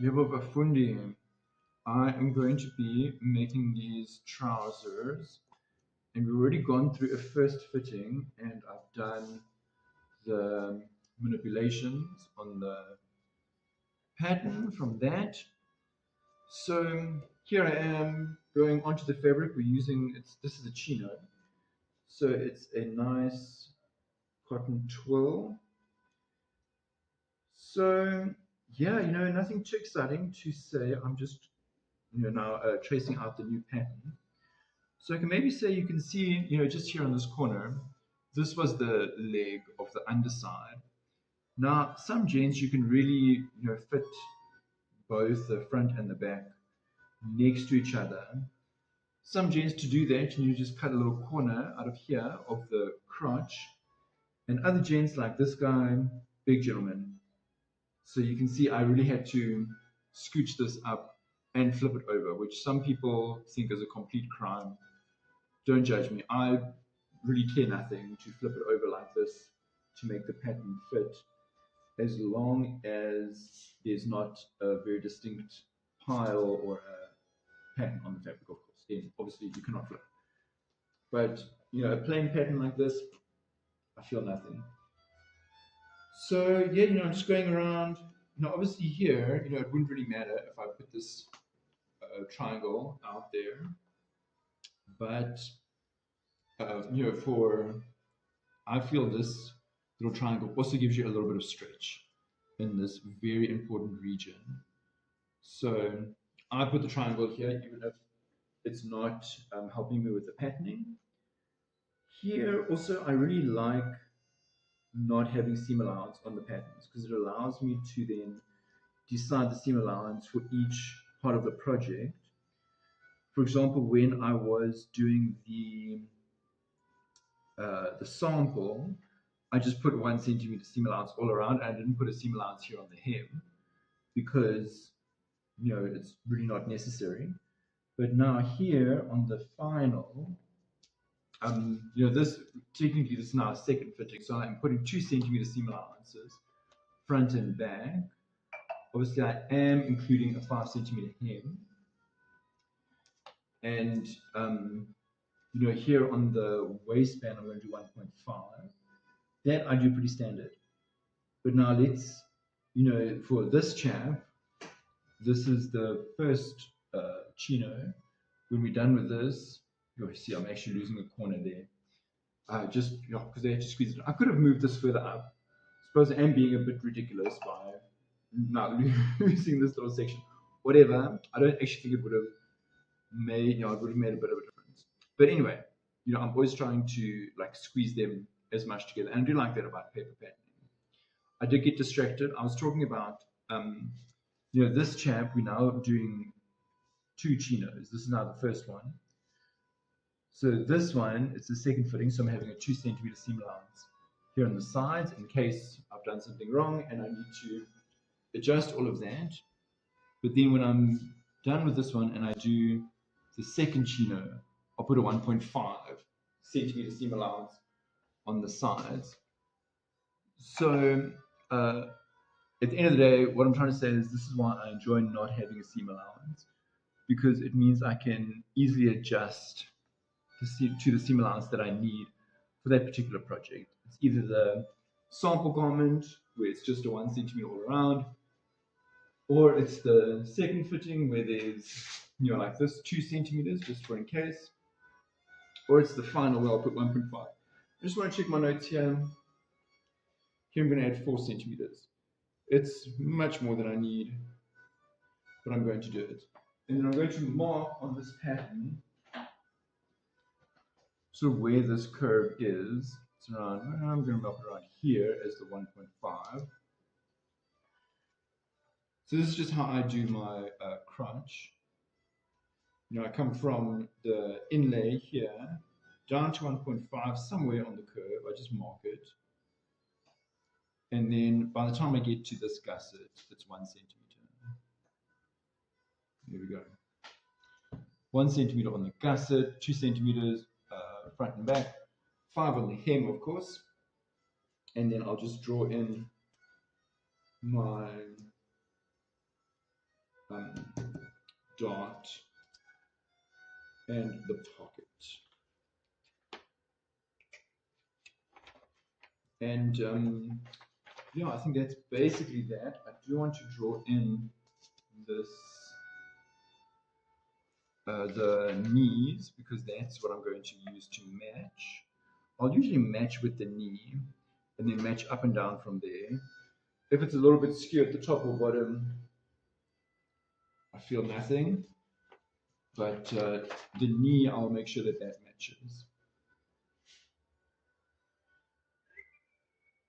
Liebe Bafundi, I am going to be making these trousers, and we've already gone through a first fitting, and I've done the manipulations on the pattern from that. So here I am going onto the fabric. We're using this is a chino, so it's a nice cotton twill. So yeah, nothing too exciting to say. I'm just now tracing out the new pattern. So I can maybe say you can see, just here on this corner, this was the leg of the underside. Now, some jeans you can really, fit both the front and the back next to each other. Some jeans to do that, you just cut a little corner out of here of the crotch. And other jeans like this guy, big gentleman. So you can see I really had to scooch this up and flip it over, which some people think is a complete crime. Don't judge me. I really care nothing to flip it over like this to make the pattern fit, as long as there's not a very distinct pile or a pattern on the fabric, of course. Then obviously you cannot flip. But a plain pattern like this, I feel nothing. So yeah, I'm just going around. Obviously here, it wouldn't really matter if I put this triangle out there, but for I feel this little triangle also gives you a little bit of stretch in this very important region. So I put the triangle here, even if it's not helping me with the patterning. Here also, I really like not having seam allowance on the patterns because it allows me to then decide the seam allowance for each part of the project. For example, when I was doing the sample, I just put 1 centimeter seam allowance all around. I didn't put a seam allowance here on the hem because it's really not necessary. But now here on the final, this technically this is now a second fitting, so I'm putting 2 centimeter seam allowances front and back. Obviously, I am including a 5 centimeter hem, and here on the waistband, I'm going to do 1.5. That I do pretty standard. But now let's, for this chap, this is the first chino. When we're done with this, you'll see I'm actually losing a corner there. Just because they had to squeeze it. I could have moved this further up. I suppose I am being a bit ridiculous by not losing this little section. Whatever. I don't actually think it would have made, it would have made a bit of a difference. But anyway, I'm always trying to like squeeze them as much together, and I do like that about paper patterning. I did get distracted. I was talking about, this chap. We're now doing 2 chinos. This is now the first one. So this one, it's the second fitting, so I'm having a 2 centimeter seam allowance here on the sides in case I've done something wrong and I need to adjust all of that. But then when I'm done with this one and I do the second chino, I'll put a 1.5 centimeter seam allowance on the sides. So at the end of the day, what I'm trying to say is this is why I enjoy not having a seam allowance, because it means I can easily adjust to the seam allowance that I need for that particular project. It's either the sample garment, where it's just a 1 centimeter all around, or it's the second fitting where there's, like this, 2 centimeters just for in case, or it's the final where I'll put 1.5. I just want to check my notes here. Here I'm going to add 4 centimeters. It's much more than I need, but I'm going to do it. And then I'm going to mark on this pattern sort of where this curve is. It's around, I'm going to mark it around here as the 1.5. So this is just how I do my crunch. I come from the inlay here down to 1.5, somewhere on the curve. I just mark it. And then by the time I get to this gusset, it's 1 centimeter. There we go. 1 centimeter on the gusset, 2 centimeters front and back, 5 on the hem, of course. And then I'll just draw in my dart and the pocket. And yeah, I think that's basically that. I do want to draw in this the knees, because that's what I'm going to use to match. I'll usually match with the knee and then match up and down from there. If it's a little bit skew at the top or bottom, I feel nothing, but the knee, I'll make sure that that matches.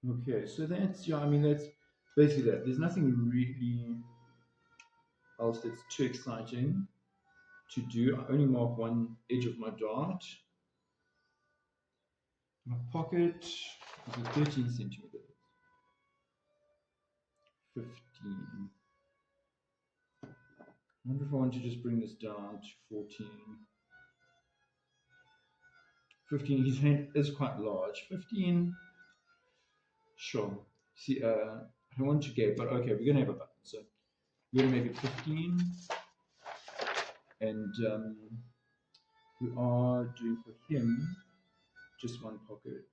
Okay, so that's, yeah, I mean, that's basically that. There's nothing really else that's too exciting to do. I only mark one edge of my dart. My pocket is a 13 centimeters. 15. I wonder if I want to just bring this down to 14. 15, his hand is quite large. 15, sure. See, I don't want to get, but okay, we're going to have a button. So we're going to make it 15. And we are doing for him just one pocket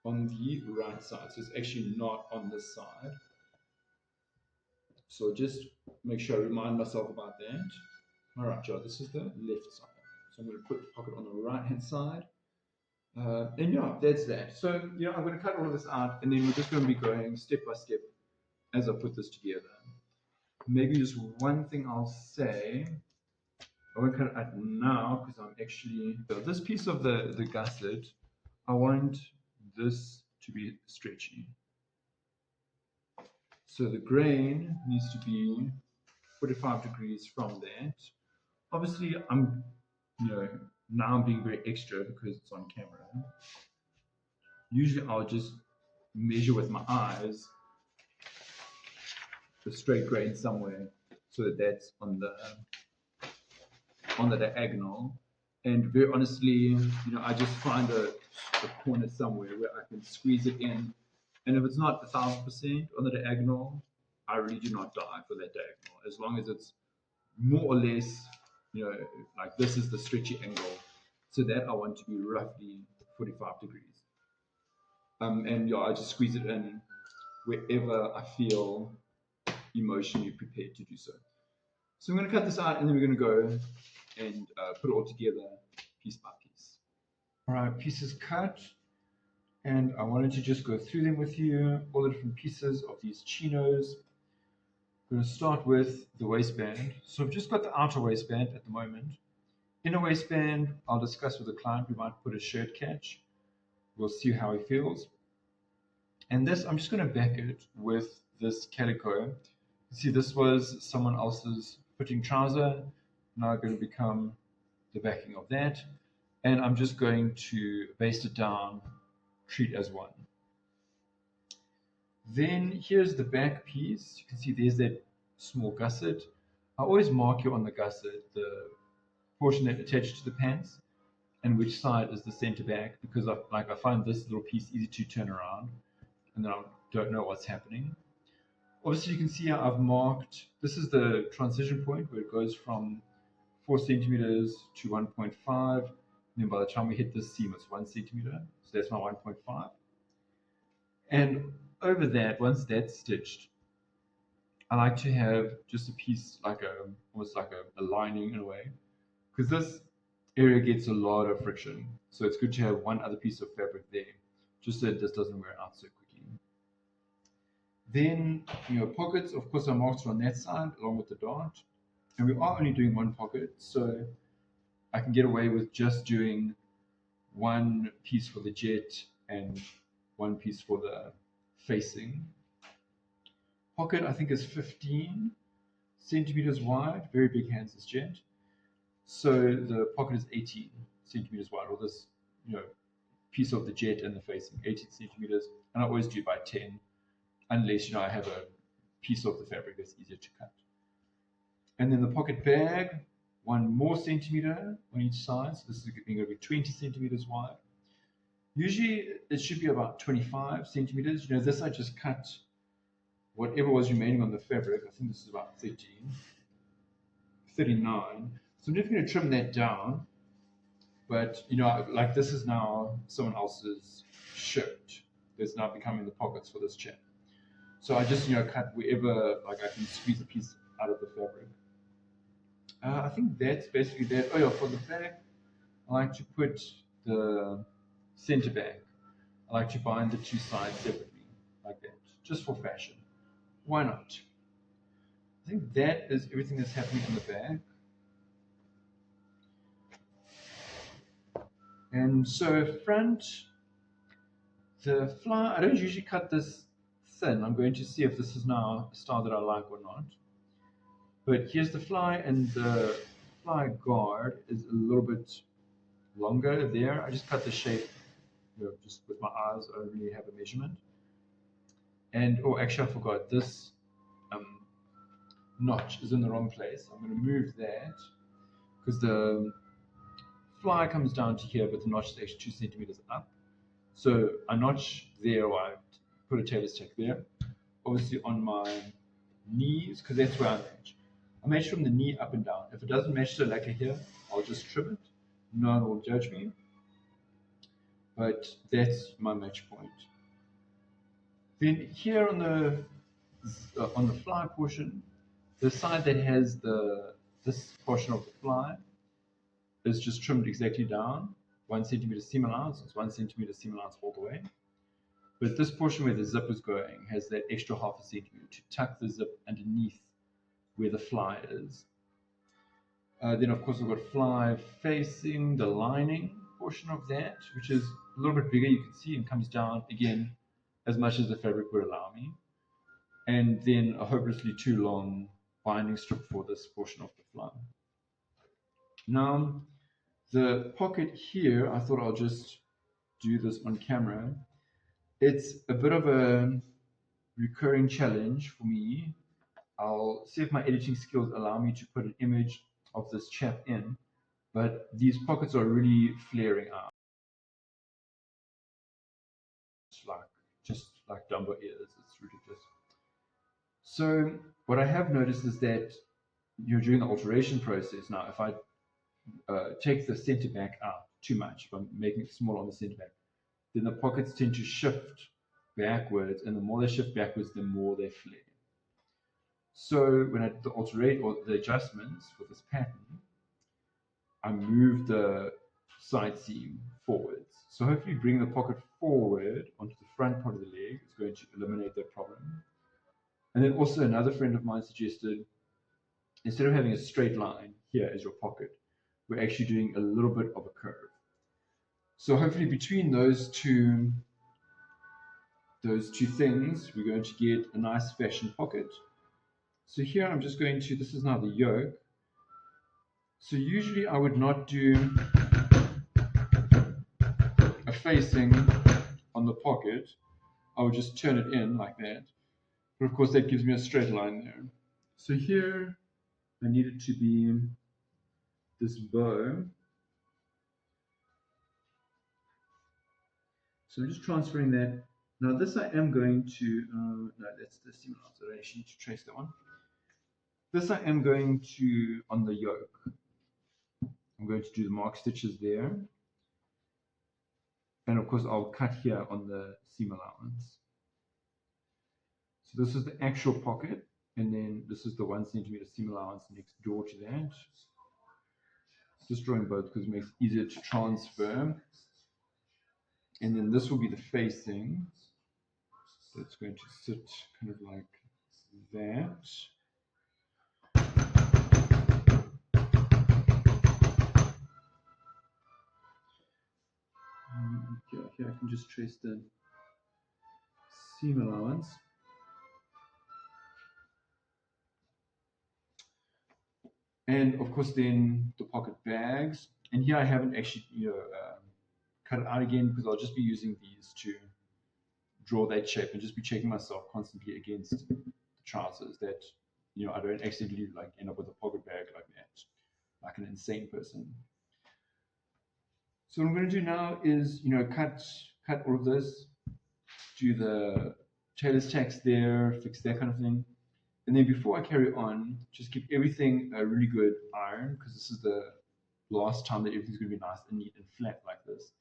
on the right side. So it's actually not on this side. So just make sure I remind myself about that. All right, Joe, this is the left side. So I'm going to put the pocket on the right hand side. And yeah, that's that. So, you know, I'm going to cut all of this out, and then we're just going to be going step by step as I put this together. Maybe just one thing I'll say. I won't cut it out now because I'm actually, so this piece of the gusset, I want this to be stretchy. So the grain needs to be 45 degrees from that. Obviously, I'm, you know, now I'm being very extra because it's on camera. Usually I'll just measure with my eyes the straight grain somewhere so that that's on the diagonal. And very honestly, you know, I just find a corner somewhere where I can squeeze it in. And if it's not 1000% on the diagonal, I really do not die for that diagonal. As long as it's more or less, you know, like this is the stretchy angle. So that I want to be roughly 45 degrees. And yeah, I just squeeze it in wherever I feel emotionally prepared to do so. So I'm going to cut this out, and then we're going to go and put it all together piece by piece. All right, pieces cut, and I wanted to just go through them with you, all the different pieces of these chinos. I'm going to start with the waistband. So I've just got the outer waistband at the moment. Inner waistband, I'll discuss with the client. We might put a shirt catch. We'll see how he feels. And this, I'm just going to back it with this calico. See, this was someone else's fitting trouser. Now going to become the backing of that. And I'm just going to baste it down, treat as one. Then here's the back piece. You can see there's that small gusset. I always mark here on the gusset the portion that attaches to the pants and which side is the center back, because I find this little piece easy to turn around and then I don't know what's happening. Obviously, you can see how I've marked, this is the transition point where it goes from 4 centimeters to 1.5. And then by the time we hit this seam, it's 1 centimeter. So that's my 1.5. And over that, once that's stitched, I like to have just a piece like almost like a lining in a way, because this area gets a lot of friction. So it's good to have one other piece of fabric there, just so it just doesn't wear out so quickly. Then, you know, pockets, of course, I marked on that side along with the dart. And we are only doing one pocket, so I can get away with just doing one piece for the jet and one piece for the facing. Pocket, I think, is 15 centimeters wide, very big hands, this jet. So the pocket is 18 centimeters wide, or this, you know, piece of the jet and the facing, 18 centimeters. And I always do by 10, unless, you know, I have a piece of the fabric that's easier to cut. And then the pocket bag, 1 more centimeter on each side. So this is going to be 20 centimeters wide. Usually it should be about 25 centimeters. You know, this I just cut whatever was remaining on the fabric. I think this is about 39. So I'm just going to trim that down. But like this is now someone else's shirt that's now becoming the pockets for this chap. So I just cut wherever like I can squeeze a piece out of the fabric. I think that's basically that. Oh yeah, for the back, I like to put the center back. I like to bind the two sides separately, like that, just for fashion. Why not? I think that is everything that's happening on the back. And so front, the fly, I don't usually cut this thin. I'm going to see if this is now a style that I like or not. But here's the fly, and the fly guard is a little bit longer there. I just cut the shape just with my eyes. I don't really have a measurement. And, oh, actually I forgot, this notch is in the wrong place. I'm going to move that because the fly comes down to here, but the notch is actually 2 centimeters up. So I notch there, or I put a tailor's tack there, obviously on my knees, because that's where I match. I match from the knee up and down. If it doesn't match the lacquer here, I'll just trim it. No one will judge me. But that's my match point. Then here on the fly portion, the side that has this portion of the fly is just trimmed exactly down, 1 centimeter seam allowance. It's 1 centimeter seam allowance all the way. But this portion where the zip is going has that extra half a centimeter to tuck the zip underneath where the fly is. Then of course we've got fly facing the lining portion of that, which is a little bit bigger, you can see, and comes down again as much as the fabric would allow me. And then a hopelessly too long binding strip for this portion of the fly. Now, the pocket here, I thought I'll just do this on camera. It's a bit of a recurring challenge for me. I'll see if my editing skills allow me to put an image of this chap in, but these pockets are really flaring out. Just like Dumbo ears, it's ridiculous. So what I have noticed is that during the alteration process now, if I take the center back out too much, if I'm making it small on the center back, then the pockets tend to shift backwards, and the more they shift backwards, the more they flare. So when I do the alterate or the adjustments for this pattern, I move the side seam forwards. So hopefully bring the pocket forward onto the front part of the leg is going to eliminate that problem. And then also another friend of mine suggested, instead of having a straight line here as your pocket, we're actually doing a little bit of a curve. So hopefully between those two things, we're going to get a nice fashion pocket. So here I'm just going to, this is now the yoke. So usually I would not do a facing on the pocket. I would just turn it in like that. But of course that gives me a straight line there. So here I need it to be this bow. So I'm just transferring that. Now this I am going to, no, that's the seam allowance. I don't actually need to trace that one. This I am going to, on the yoke, I'm going to do the mark stitches there. And of course I'll cut here on the seam allowance. So this is the actual pocket, and then this is the 1 centimeter seam allowance next door to that. Just drawing both because it makes it easier to transfer. And then this will be the facing. So it's going to sit kind of like that. Here I can just trace the seam allowance. And of course then the pocket bags. And here I haven't actually cut it out again because I'll just be using these to draw that shape and just be checking myself constantly against the trousers that I don't accidentally like end up with a pocket bag like that, like an insane person. So what I'm going to do now is cut all of this, do the tailor's tacks there, fix that kind of thing. And then before I carry on, just keep everything really good iron, because this is the last time that everything's going to be nice and neat and flat like this.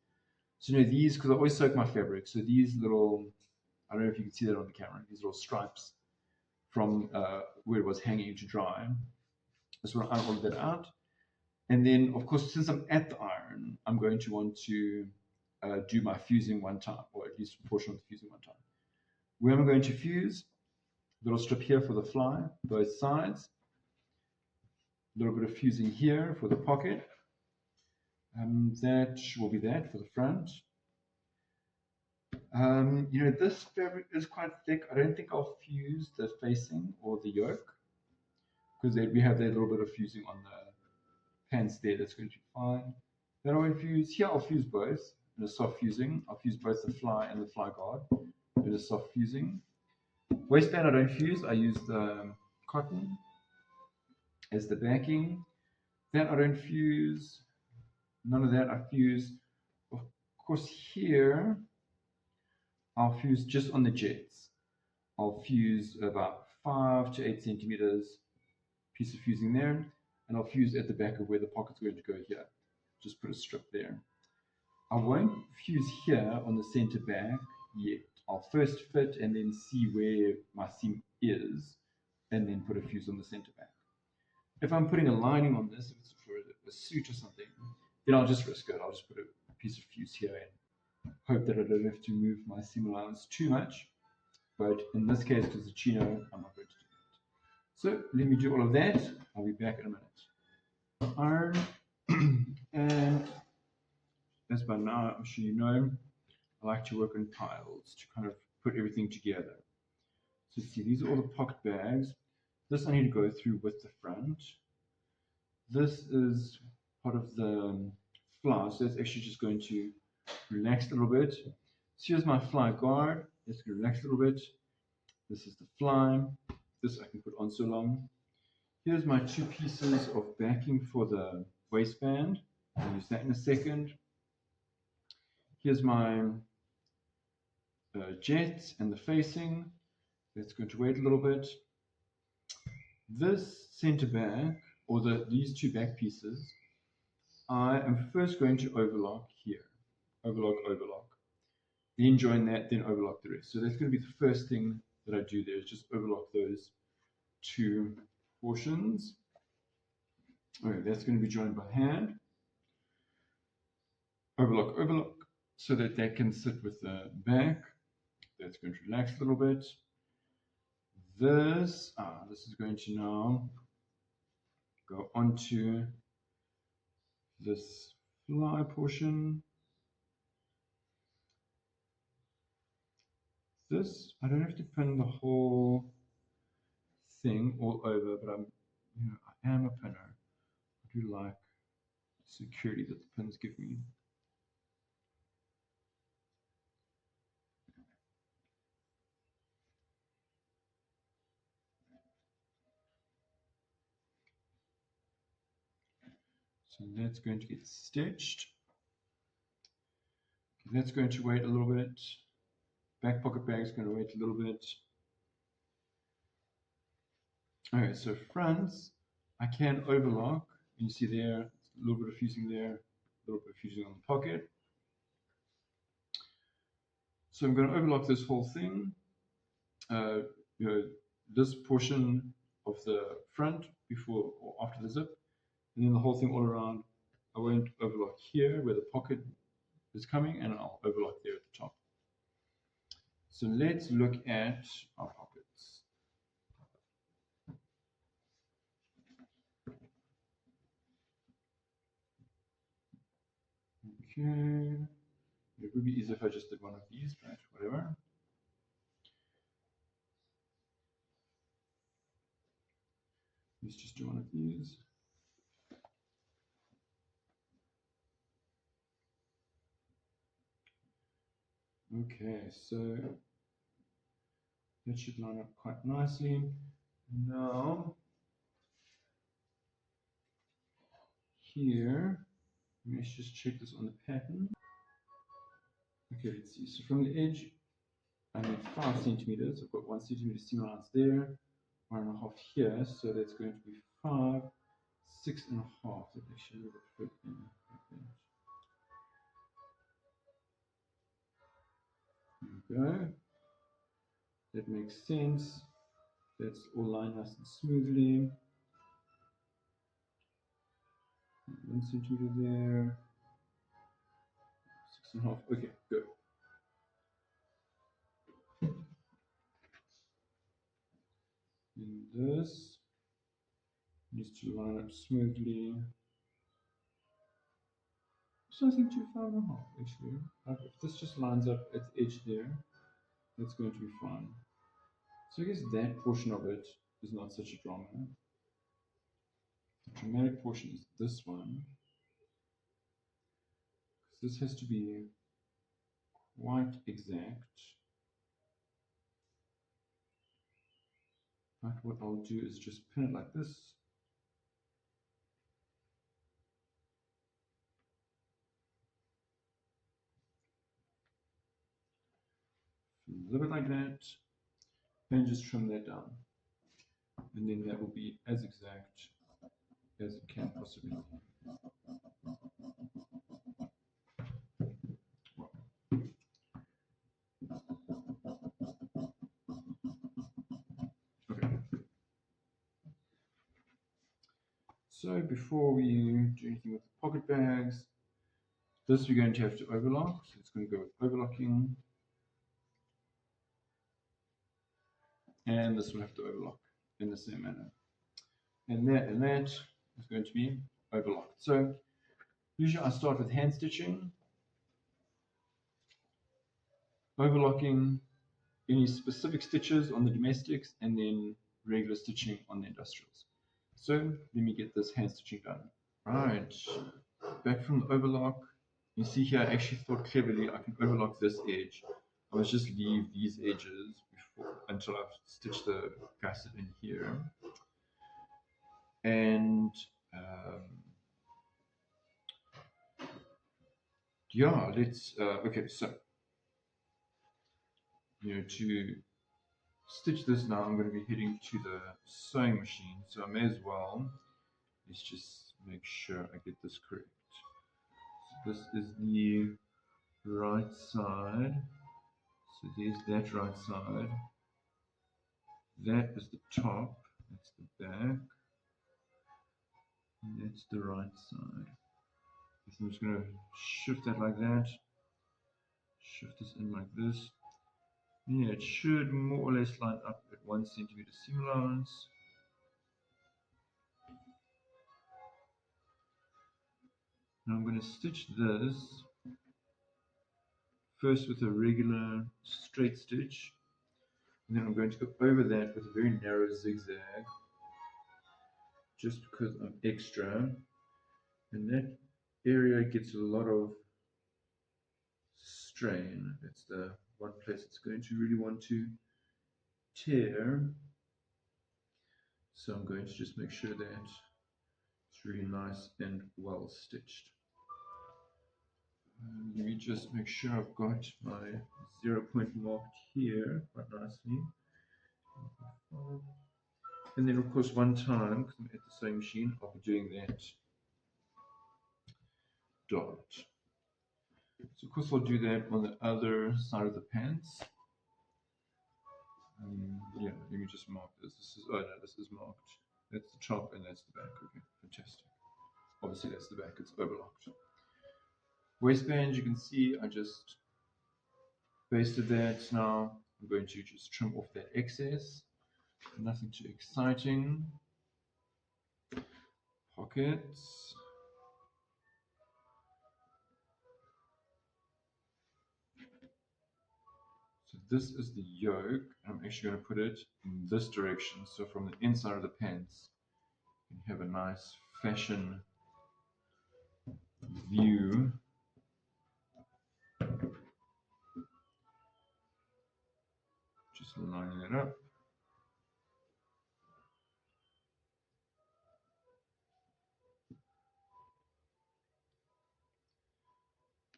So these, because I always soak my fabric, so these little, I don't know if you can see that on the camera, these little stripes from where it was hanging to dry. I just want to iron all of that out. And then, of course, since I'm at the iron, I'm going to want to do my fusing one time, or at least a portion of the fusing one time. Where am I going to fuse? Little strip here for the fly, both sides. A little bit of fusing here for the pocket. That will be that for the front. This fabric is quite thick. I don't think I'll fuse the facing or the yoke, because we have that little bit of fusing on the pants there. That's going to be fine. Then I won't fuse. Here I'll fuse both in a soft fusing. I'll fuse both the fly and the fly guard in a soft fusing. Waistband I don't fuse. I use the cotton as the backing. That I don't fuse. None of that I fuse. Of course, here I'll fuse just on the jets. I'll fuse about 5 to 8 centimeters piece of fusing there, and I'll fuse at the back of where the pocket's going to go here. Just put a strip there. I won't fuse here on the center back yet. I'll first fit and then see where my seam is, and then put a fuse on the center back. If I'm putting a lining on this, if it's for a suit or something, then I'll just risk it. I'll just put a piece of fuse here and hope that I don't have to move my seam allowance too much. But in this case, because it's a chino, I'm not going to do that. So let me do all of that. I'll be back in a minute. Iron, and as by now, I'm sure you know, I like to work on piles to kind of put everything together. So see, these are all the pocket bags. This I need to go through with the front. This is part of the fly, so it's actually just going to relax a little bit. So here's my fly guard. It's going to relax a little bit. This is the fly. This I can put on so long. Here's my 2 pieces of backing for the waistband. I'll use that in a second. Here's my jets and the facing. That's going to wait a little bit. This center back, or these 2 back pieces, I am first going to overlock here. Overlock, overlock. Then join that, then overlock the rest. So that's going to be the first thing that I do there, is just overlock those 2 portions. Okay, that's going to be joined by hand. Overlock, overlock, so that that can sit with the back. That's going to relax a little bit. This is going to now go onto this fly portion. This, I don't have to pin the whole thing all over, but I am a pinner. I do like the security that the pins give me. So that's going to get stitched. That's going to wait a little bit. Back pocket bag is going to wait a little bit. Okay, so fronts, I can overlock. You see there, a little bit of fusing there, a little bit of fusing on the pocket. So I'm going to overlock this whole thing. This portion of the front before or after the zip, and then the whole thing all around. I won't overlock here where the pocket is coming, and I'll overlock there at the top. So let's look at our pockets. Okay, it would be easier if I just did one of these, but whatever. Let's just do one of these. Okay, so that should line up quite nicely. Now, here, let's just check this on the pattern. Okay, let's see. So from the edge, I need 5 centimeters. I've got 1 centimeter seam allowance there, 1.5 here, so that's going to be 5, 6.5. That actually would have fit in like that. There we go. That makes sense. That's all lined nice and smoothly. 1 centimeter there. 6.5. Okay, good. And this needs to line up smoothly. Something to 5.5 actually. If this just lines up at the edge there, that's going to be fine. So I guess that portion of it is not such a drama. The dramatic portion is this one. This has to be quite exact. But what I'll do is just pin it like this. A little bit like that. And just trim that down. And then that will be as exact as it can possibly be. Okay. So before we do anything with the pocket bags, this we're going to have to overlock. So it's going to go with overlocking. And this will have to overlock in the same manner. And that is going to be overlocked. So usually I start with hand stitching, overlocking any specific stitches on the domestics, and then regular stitching on the industrials. So let me get this hand stitching done. Right, back from the overlock. You see here, I actually thought cleverly I can overlock this edge. I was just leave these edges before, until I've stitched the gusset in here. And yeah, let's, okay, so, to stitch this now, I'm going to be heading to the sewing machine. So I may as well, let's just make sure I get this correct. So this is the right side. So there's that right side. That is the top. That's the back. And that's the right side. So I'm just going to shift that like that. Shift this in like this. Yeah, it should more or less line up at 1 centimeter seam allowance. Now I'm going to stitch this first with a regular straight stitch, and then I'm going to go over that with a very narrow zigzag, just because I'm extra, and that area gets a lot of strain. That's the one place it's going to really want to tear. So I'm going to just make sure that it's really nice and well stitched. Let me just make sure I've got my 0 point marked here quite nicely. And then of course one time, because I'm at the sewing machine, I'll be doing that dot. So of course I'll do that on the other side of the pants. Yeah, let me just mark this. This is, oh no, this is marked. That's the top and that's the back. Okay, fantastic. Obviously that's the back, it's overlocked. Waistband, you can see I just basted that. Now I'm going to just trim off that excess. Nothing too exciting. Pockets. So this is the yoke. I'm actually going to put it in this direction. So from the inside of the pants, you have a nice fashion view. Just lining it up.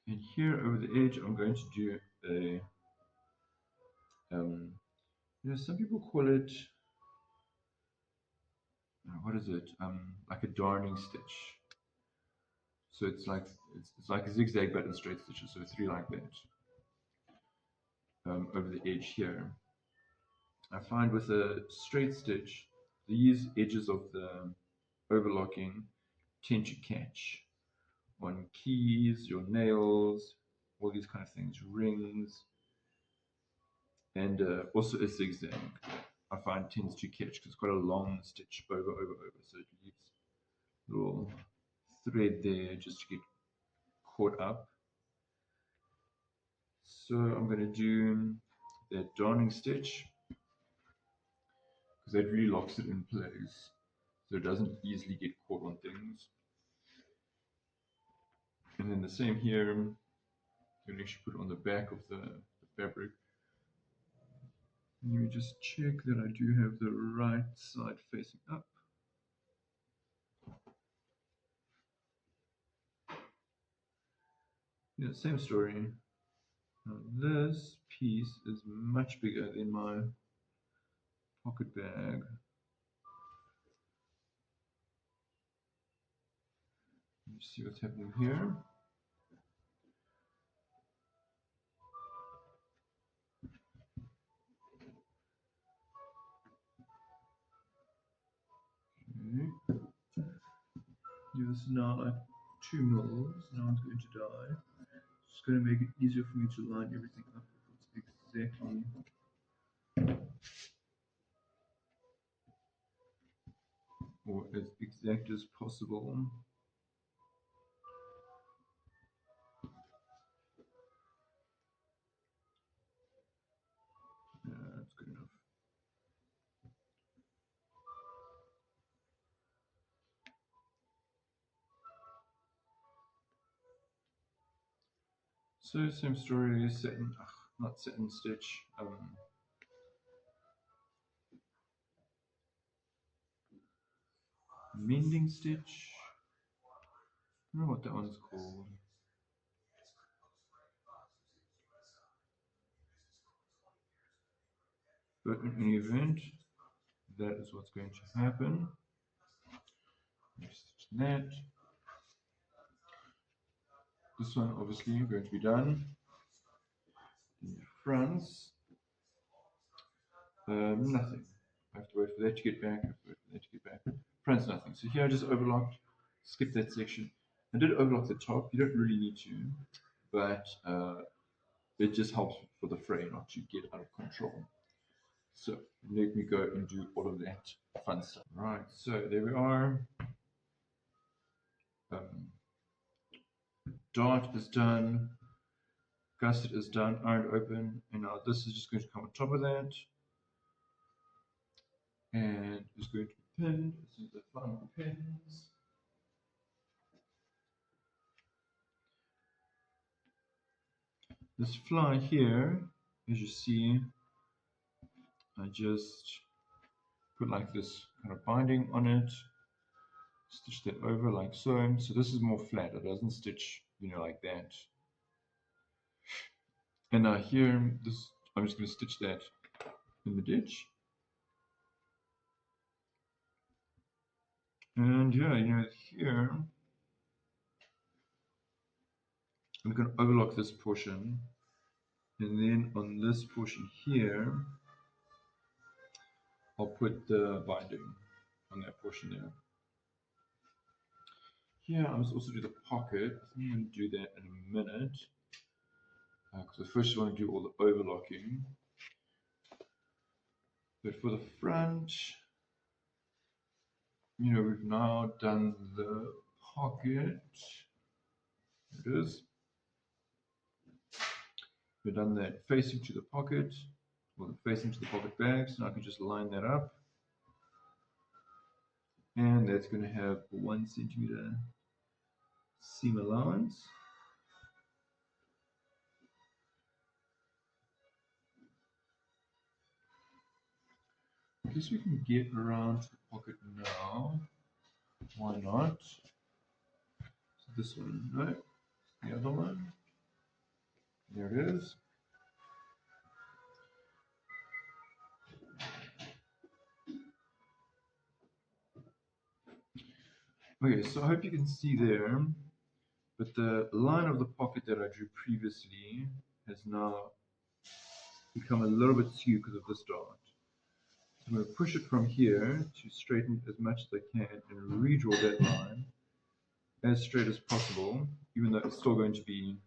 And here over the edge, I'm going to do a Some people call it, what is it? Like a darning stitch. So it's like a zigzag but in straight stitches, so three like that over the edge here. I find with a straight stitch, these edges of the overlocking tend to catch on keys, your nails, all these kind of things, rings, and also a zigzag. I find tends to catch because it's quite a long stitch over, so it leaves a little thread there just to get caught up. So I'm going to do that darning stitch because that really locks it in place so it doesn't easily get caught on things. And then the same here, I'm going to actually put it on the back of the fabric. And let me just check that I do have the right side facing up. Yeah, same story. Now this piece is much bigger than my pocket bag. Let's see what's happening here. Okay. Do this now like 2 mils. Now it's going to die. It's going to make it easier for me to line everything up if it's exactly or as exact as possible. Yeah, that's good enough. So same story, satin, not satin stitch, mending stitch. I don't know what that one's called. But in any event, that is what's going to happen. Stitch that. This one obviously going to be done. In the fronts, nothing. I have to wait for that to get back. Fronts, nothing. So here I just overlocked, skip that section. I did overlock the top. You don't really need to, but it just helps for the fray not to get out of control. So let me go and do all of that fun stuff. Right, so there we are. Dart is done. Gusset is done, ironed open, and now this is just going to come on top of that. And it's going to be pinned. This is the final pins. This fly here, as you see, I just put like this kind of binding on it, stitch that over like so. So this is more flat, it doesn't stitch, like that. And now here, this I'm just going to stitch that in the ditch. And yeah, here I'm going to overlock this portion, and then on this portion here, I'll put the binding on that portion there. Here, I must also do the pocket. I think I'm going to do that in a minute, because I first want to do all the overlocking. But for the front, we've now done the pocket. There it is. We've done that facing to the pocket, or facing to the pocket bag, so now I can just line that up. And that's going to have 1 centimeter seam allowance. I guess we can get around to the pocket now. Why not? So this one, no, the other one. There it is. Okay, so I hope you can see there, but the line of the pocket that I drew previously has now become a little bit skewed because of this dart. So I'm going to push it from here to straighten as much as I can and redraw that line as straight as possible, even though it's still going to be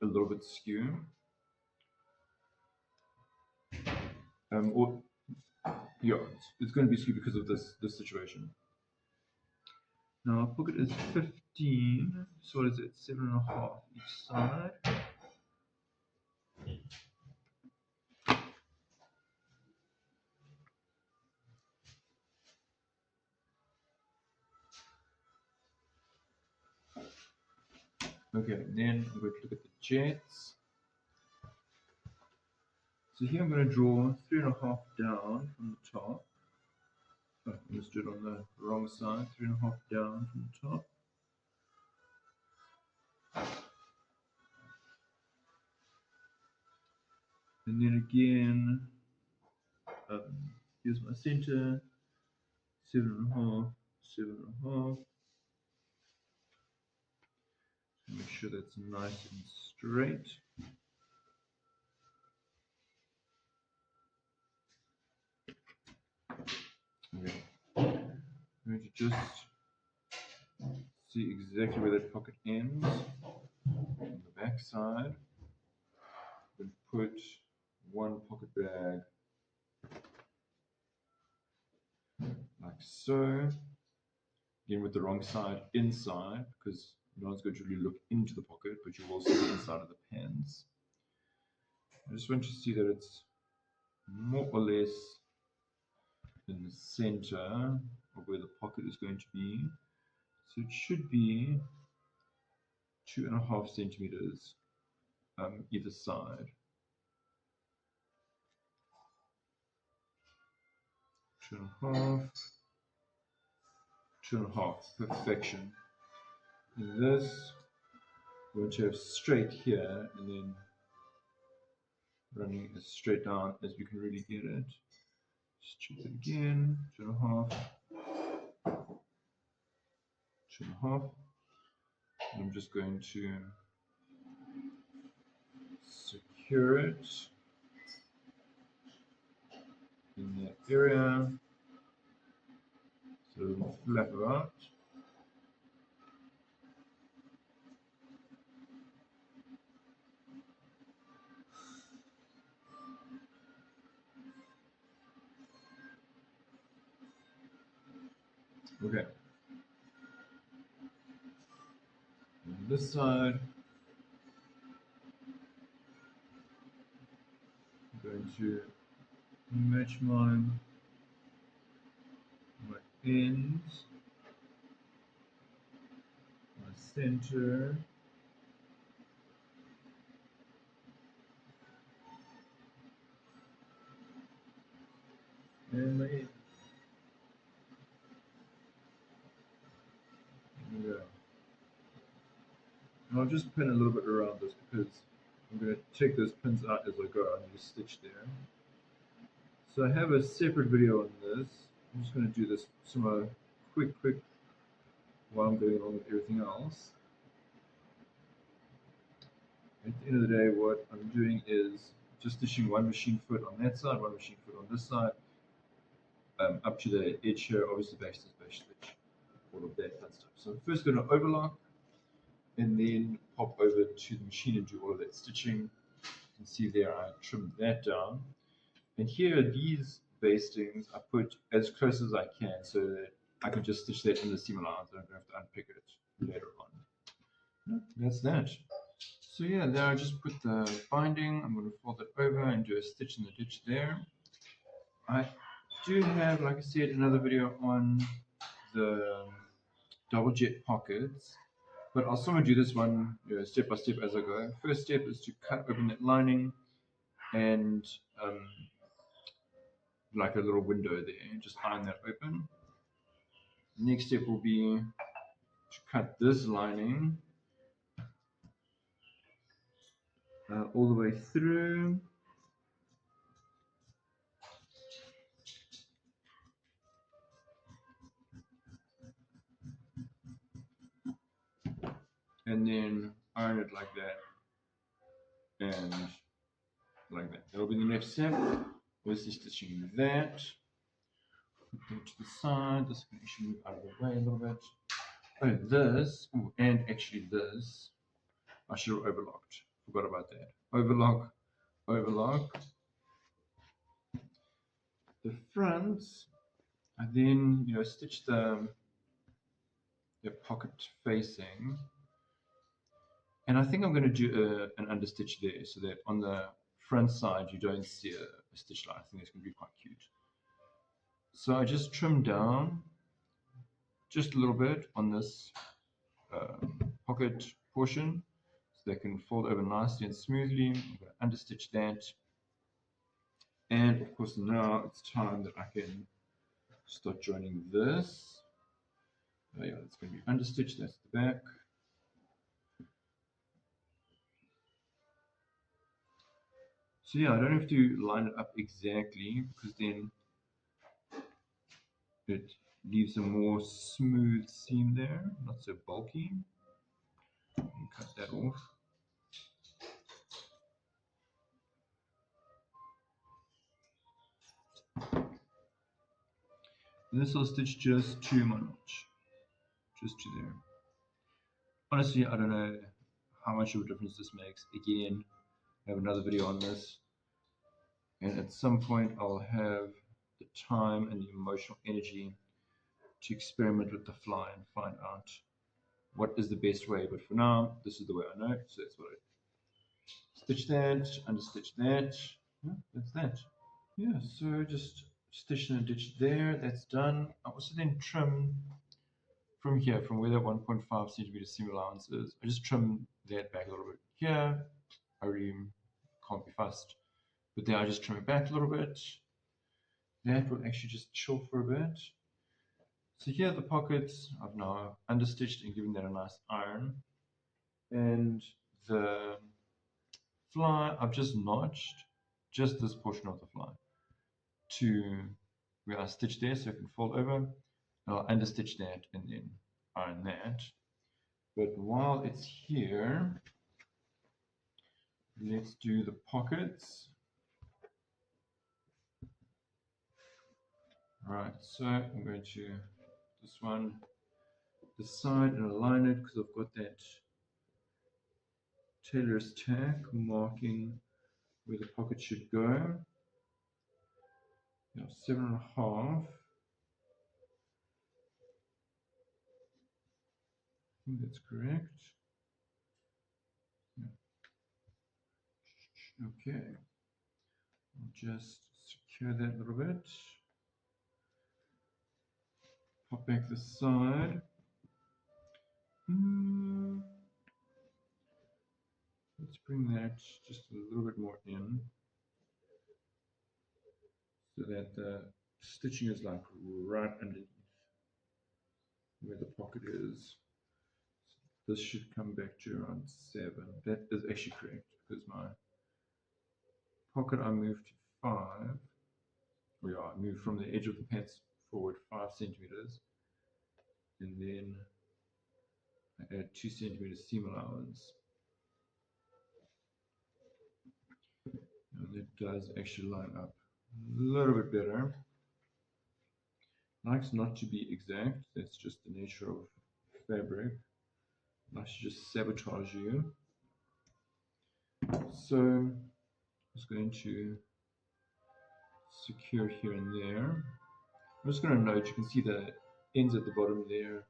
a little bit skew. Or yeah, it's going to be skewed because of this situation. Now our pocket is 15, so what is it? 7.5 each side. Okay, then I'm going to look at the jets. So here I'm going to draw 3.5 down from the top. Oh, I just did it on the wrong side. 3.5 down from the top. And then again, here's my center. 7.5, 7.5. Make sure that's nice and straight. Okay. I'm going to just see exactly where that pocket ends on the back side. Then put one pocket bag like so. Again with the wrong side inside, because no one's going to really look into the pocket, but you will see the inside of the pants. I just want you to see that it's more or less in the center of where the pocket is going to be. So it should be 2.5 centimeters either side. 2.5, 2.5, perfection. And this, we're going to have straight here and then running as straight down as we can really get it. Just check it again, 2.5, 2.5. And I'm just going to secure it in that area so it doesn't flap about. Okay. On this side, I'm going to match my ends, my center, and my end. Okay. And I'll just pin a little bit around this because I'm going to take those pins out as I go. I need to stitch there. So I have a separate video on this. I'm just going to do this somewhat quick while I'm going along with everything else. At the end of the day, what I'm doing is just stitching one machine foot on that side, one machine foot on this side, up to the edge here, obviously back stitch, all of that fun stuff. So I'm first going to overlock and then pop over to the machine and do all of that stitching. You can see there I trimmed that down. And here, these bastings I put as close as I can so that I can just stitch that in the seam allowance. I don't have to unpick it later on. That's that. So yeah, there I just put the binding. I'm going to fold it over and do a stitch in the ditch there. I do have, like I said, another video on the double jet pockets, but I'll sort of do this one step by step as I go. First step is to cut open that lining and like a little window there, just iron that open. Next step will be to cut this lining all the way through. and then iron it like that, and like that. That'll be the next step. Obviously stitching that. Put that to the side. This can actually move out of the way a little bit. Oh, this, and actually this, I should have overlocked. Forgot about that. Overlock, overlock. The fronts, I then, stitch the pocket facing. And I think I'm going to do an understitch there so that on the front side you don't see a stitch line. I think that's going to be quite cute. So I just trim down just a little bit on this pocket portion so they can fold over nicely and smoothly. I'm going to understitch that. And of course now it's time that I can start joining this. Oh yeah, it's going to be understitched, that's the back. So yeah, I don't have to line it up exactly because then it leaves a more smooth seam there, not so bulky. Cut that off. And this will stitch just to my notch, just to there. Honestly, I don't know how much of a difference this makes. Again, I have another video on this, and at some point I'll have the time and the emotional energy to experiment with the fly and find out what is the best way. But for now, this is the way I know, so that's what I stitch that, understitch that. Yeah, that's that. Yeah, so just stitch and ditch there, that's done. I also then trim from here, from where that 1.5 centimeter seam allowance is. I just trim that back a little bit here. I really can't be fussed, but then I just trim it back a little bit. That will actually just chill for a bit. So here are the pockets. I've now understitched and given that a nice iron. And the fly, I've just notched just this portion of the fly to where I stitched there so it can fold over. And I'll understitch that and then iron that. But while it's here, let's do the pockets. Right, so I'm going to this one, the side, and align it because I've got that tailor's tack marking where the pocket should go. Now 7.5. I think that's correct. Yeah. Okay. I'll just secure that a little bit. Pop back the side. Let's bring that just a little bit more in so that the stitching is like right underneath where the pocket is. This should come back to around 7. That is actually correct because my pocket I moved to 5. Oh yeah, I moved from the edge of the pants forward 5 centimeters, and then I add 2 centimeters seam allowance. And it does actually line up a little bit better. Likes not to be exact, that's just the nature of fabric. Likes to just sabotage you. So I'm just going to secure here and there. I'm just going to note, you can see the ends at the bottom there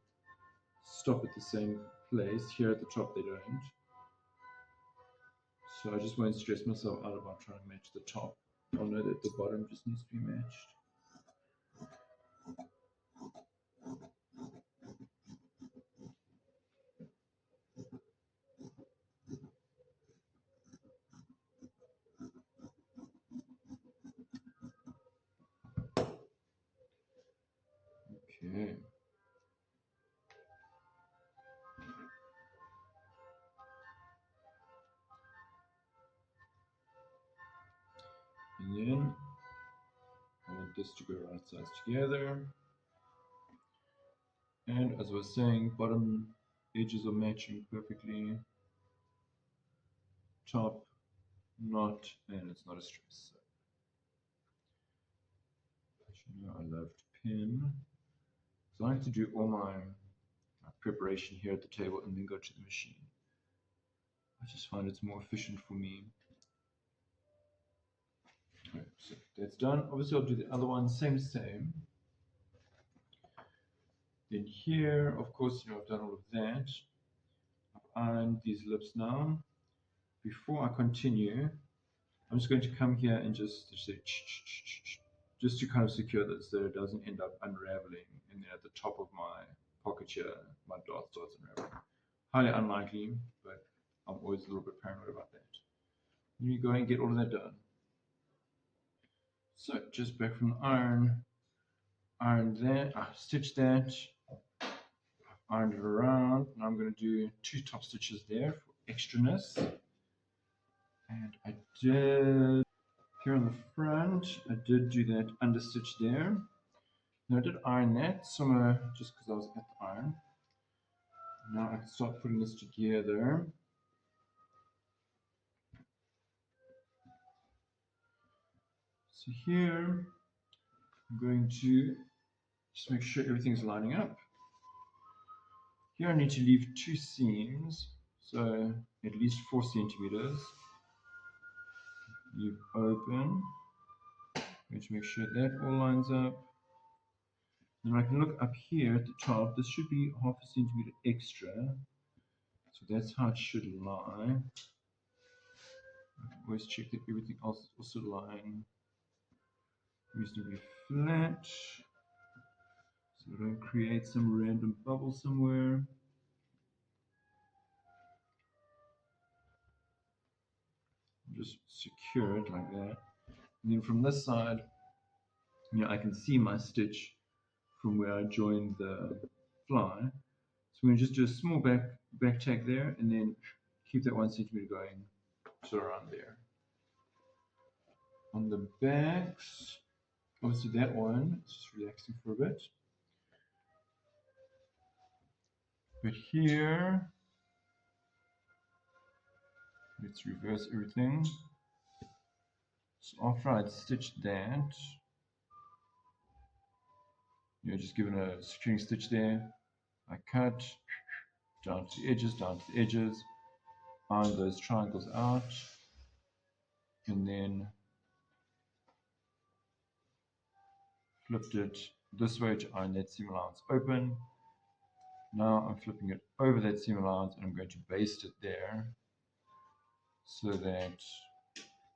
stop at the same place. Here at the top they don't. So I just won't stress myself out about trying to match the top. I'll know that the bottom just needs to be matched. Okay. And then I want this to go right sides together. And as I was saying, bottom edges are matching perfectly. Top, not, and it's not a stress. So, you know, I love to pin. So I like to do all my preparation here at the table and then go to the machine. I just find it's more efficient for me. Okay, so that's done. Obviously, I'll do the other one, same. Then here, of course, you know, I've done all of that. I've ironed these lips now. Before I continue, I'm just going to come here and just say, just to kind of secure this, so that it doesn't end up unraveling. And then at the top of my pocket here, my dart starts unraveling. Highly unlikely, but I'm always a little bit paranoid about that. You go and get all of that done. So just back from the iron that, stitch that, ironed it around. Now I'm going to do 2 top stitches there for extraness. And I did, here on the front, I did do that under stitch there. Now I did iron that somewhere just because I was at the iron. Now I can start putting this together. So here, I'm going to just make sure everything's lining up. Here I need to leave 2 seams, so at least 4 centimeters. Leave open. Going to make sure that all lines up. Then I can look up here at the top. This should be half a centimeter extra. So that's how it should lie. I can always check that everything else is also lying reasonably flat. So I don't create some random bubble somewhere. Just secure it like that. And then from this side, you know, I can see my stitch from where I joined the fly. So I'm going to just do a small back tack there and then keep that 1 centimeter going to around there. On the backs, obviously that one is just relaxing for a bit. But here, let's reverse everything. So after I'd stitched that, you know, just given a securing stitch there, I cut down to the edges, iron those triangles out, and then flipped it this way to iron that seam allowance open. Now I'm flipping it over that seam allowance and I'm going to baste it there so that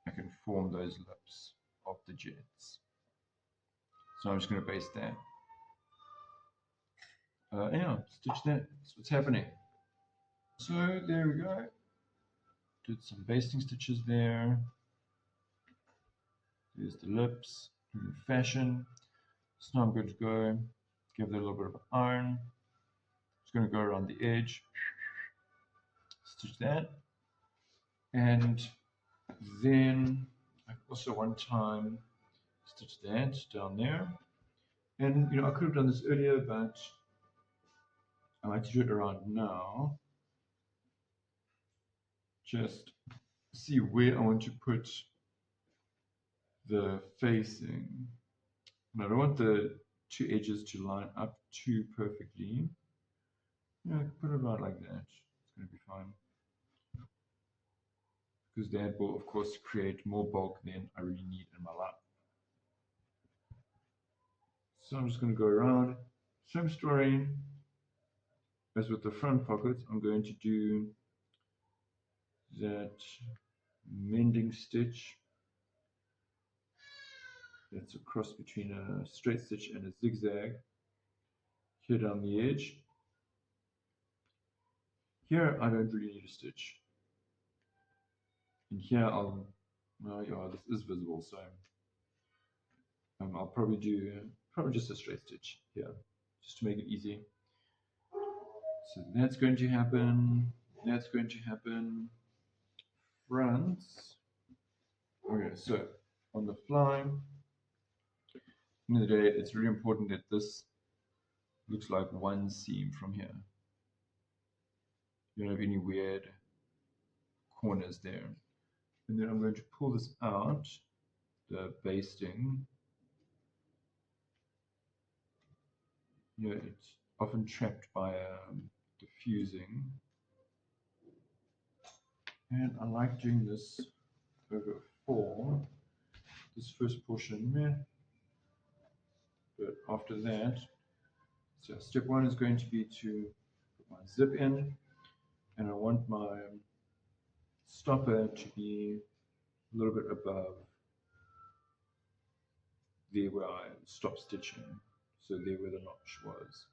I can form those lips of the jets. So I'm just going to baste that. Yeah, stitch that. That's what's happening. So there we go. Did some basting stitches there. There's the lips in fashion. So now I'm going to go give that a little bit of iron. Just going to go around the edge, stitch that, and then I also one time stitch that down there. And you know, I could have done this earlier, but I like to do it around now. Just see where I want to put the facing. And I don't want the 2 edges to line up too perfectly. Yeah, I can put it about like that. It's going to be fine. Because that will, of course, create more bulk than I really need in my lap. So I'm just going to go around. Same story as with the front pockets. I'm going to do that mending stitch. That's a cross between a straight stitch and a zigzag. Here down the edge. Here I don't really need a stitch. And here I'll, well, yeah, this is visible, so I'll probably do just a straight stitch here, just to make it easy. So that's going to happen. That's going to happen. Fronts. Okay, so on the fly, end of the day, it's really important that this looks like one seam from here. You don't have any weird corners there. And then I'm going to pull this out, the basting. You know, it's often trapped by diffusing. And I like doing this over 4, this first portion there. But after that, so step 1 is going to be to put my zip in, and I want my stopper to be a little bit above there where I stopped stitching, so there where the notch was.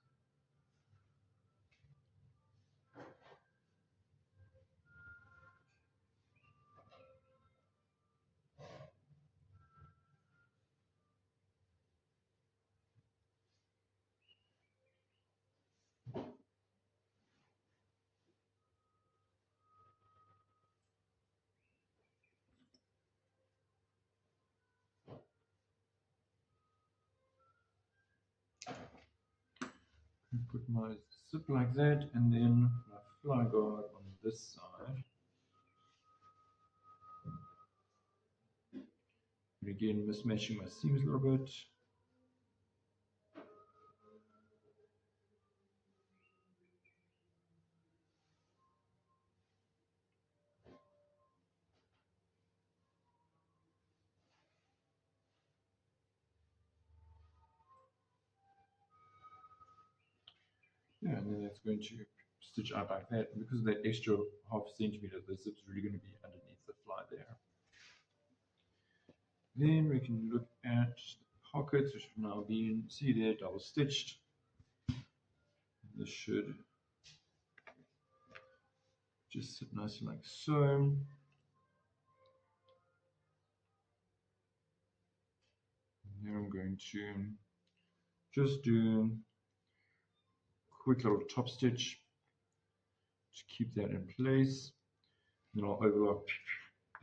Put my zip like that, and then my fly guard on this side. And again, mismatching my seams a little bit. Yeah, and then it's going to stitch out like that. And because of that extra half centimeter, the zip's really going to be underneath the fly there. Then we can look at the pockets, which have now been, see there, double stitched. This should just sit nicely like so. And then I'm going to just do a quick little top stitch to keep that in place. Then I'll overlap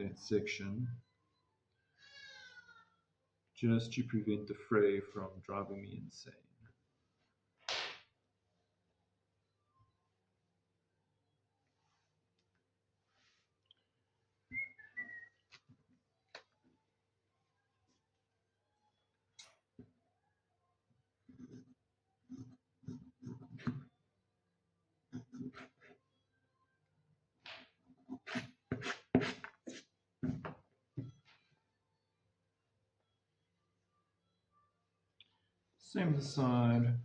that section just to prevent the fray from driving me insane. Same this side,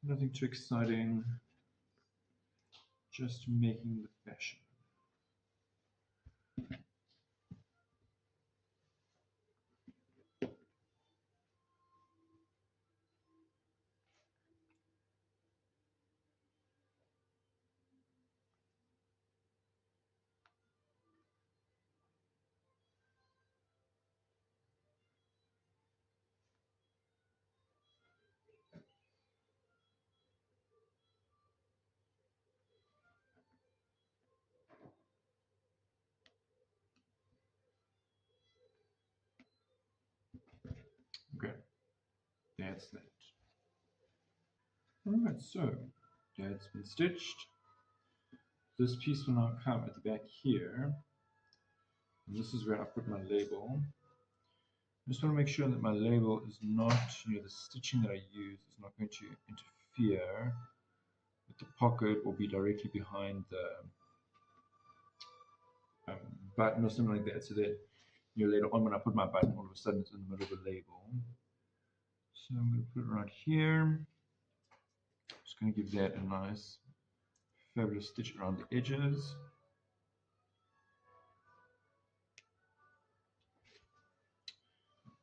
nothing too exciting, just making the fashion. Okay, that's that. Alright, so that's been stitched. This piece will now come at the back here. And this is where I put my label. I just want to make sure that my label is not, the stitching that I use is not going to interfere with the pocket or be directly behind the button or something like that, so that later on when I put my button, all of a sudden it's in the middle of the label. So I'm going to put it right here. Just going to give that a nice fabulous stitch around the edges.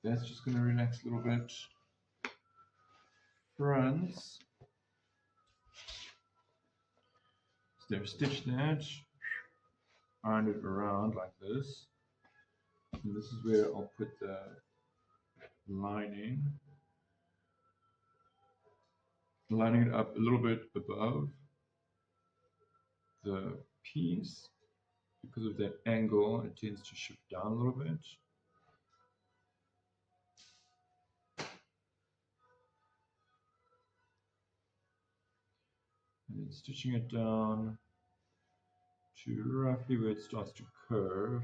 That's just going to relax a little bit. Fronts. So they've stitched that, ironed it around like this. And this is where I'll put the lining. Lining it up a little bit above the piece. Because of that angle, it tends to shift down a little bit. And then stitching it down to roughly where it starts to curve.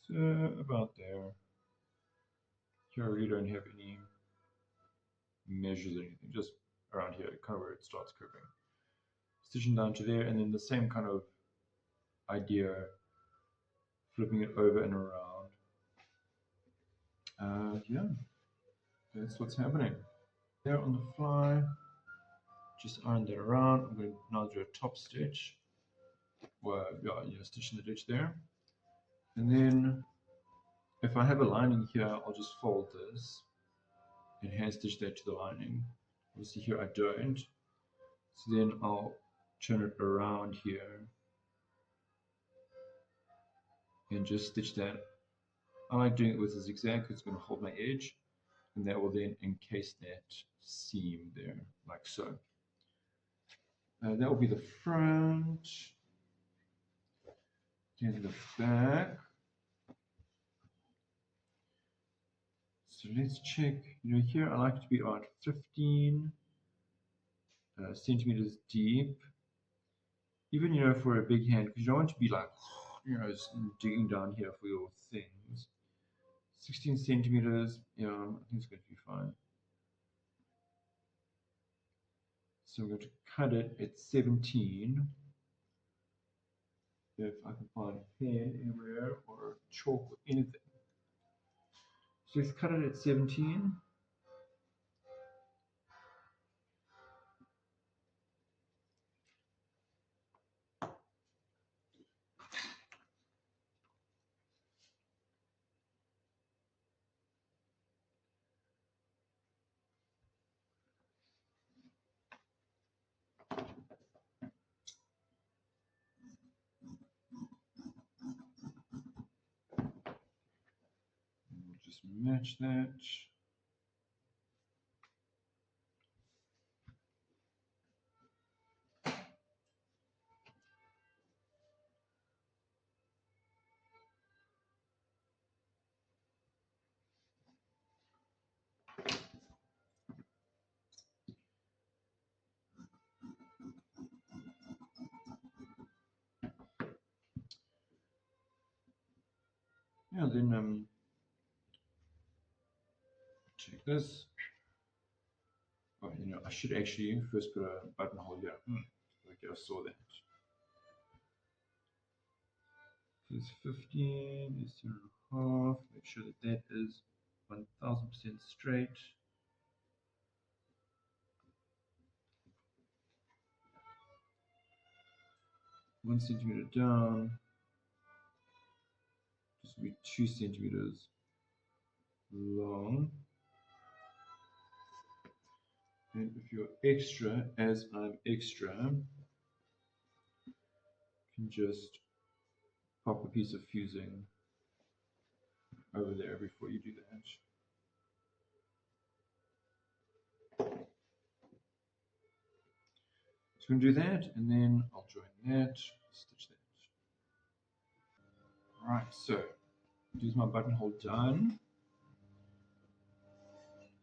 So about there. Here I really don't have any measures or anything, just around here, kind of where it starts curving. Stitching down to there, and then the same kind of idea, flipping it over and around. Yeah, that's what's happening. There on the fly, just iron that around. I'm going to now do a top stitch. Well, yeah, stitch in the ditch there. And then if I have a lining here, I'll just fold this and hand stitch that to the lining. Obviously here I don't. So then I'll turn it around here and just stitch that. I like doing it with a zigzag because it's going to hold my edge, and that will then encase that seam there, like so. That will be the front. Then the back. So let's check. Here I like it to be about 15 centimeters deep. Even for a big hand, because you don't want to be like digging down here for your things. 16 centimeters. Yeah, I think it's going to be fine. So I'm going to cut it at 17. If I can find a pen anywhere or chalk or anything. So let's cut it at 17. We'll just match that. Yeah, then check this. Oh, I should actually first put a buttonhole here. Okay, I saw that. Is 15, is 2.5. Make sure that that is 1000% straight. 1 centimeter down. This will be 2 centimeters long. And if you're extra, as I'm extra, you can just pop a piece of fusing over there before you do that. So I'm going to do that, and then I'll join that, stitch that. Alright, so here's my buttonhole done.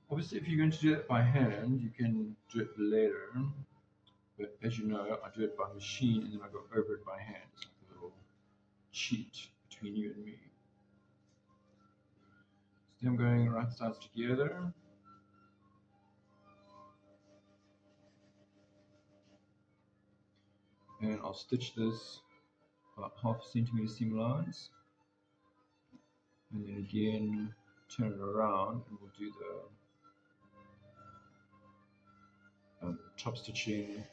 Obviously, if you're going to do it by hand, you can do it later. But as you know, I do it by machine, and then I go over it by hand. It's like a little cheat between you and me. So I'm going right sides together. And I'll stitch this about 0.5 centimeter seam allowance. And then again, turn it around, and we'll do the top stitching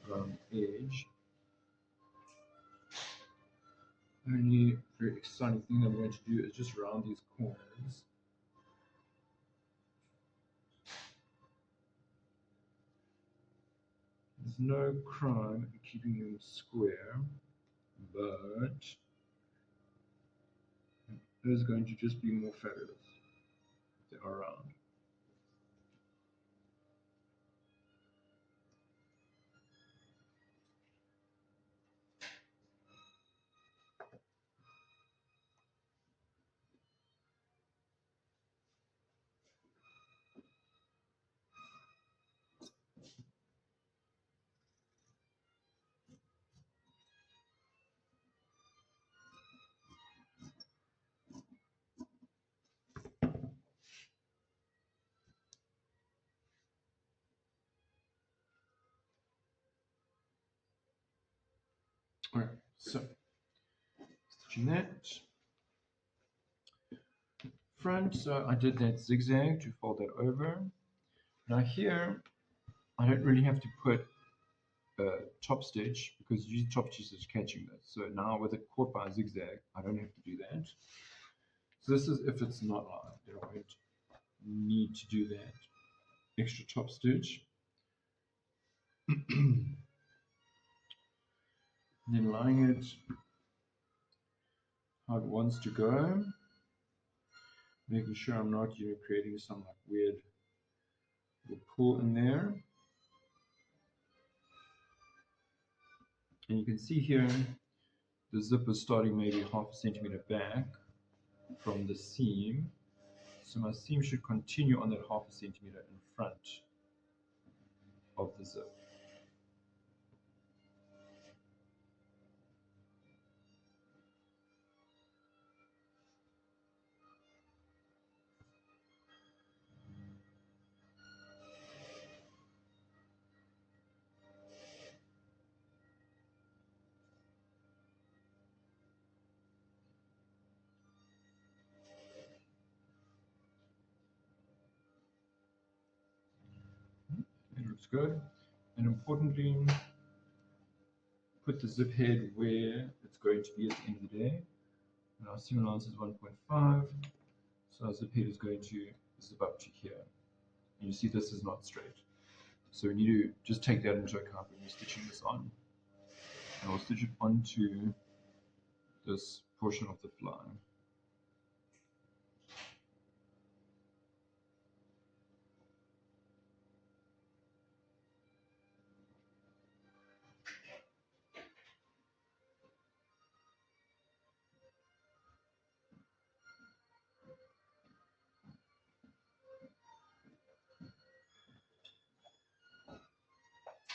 around the edge. The only very exciting thing that I'm going to do is just round these corners. There's no crime in keeping them square, but it is going to just be more fabulous if they are round. Alright, so stitching that front, so I did that zigzag to fold that over. Now here, I don't really have to put a top stitch because usually top stitch is catching this. So now with it caught by a zigzag, I don't have to do that. So this is if it's not lined, then I won't need to do that extra top stitch. Then lining it how it wants to go, making sure I'm not creating some like weird little pull in there. And you can see here the zip is starting maybe half a centimeter back from the seam. So my seam should continue on that half a centimeter in front of the zip. It looks good. And importantly, put the zip head where it's going to be at the end of the day. And our seam allowance is 1.5, so our zip head is going to zip up to here. And you see this is not straight. So we need to just take that into account when you're stitching this on. And we'll stitch it onto this portion of the fly.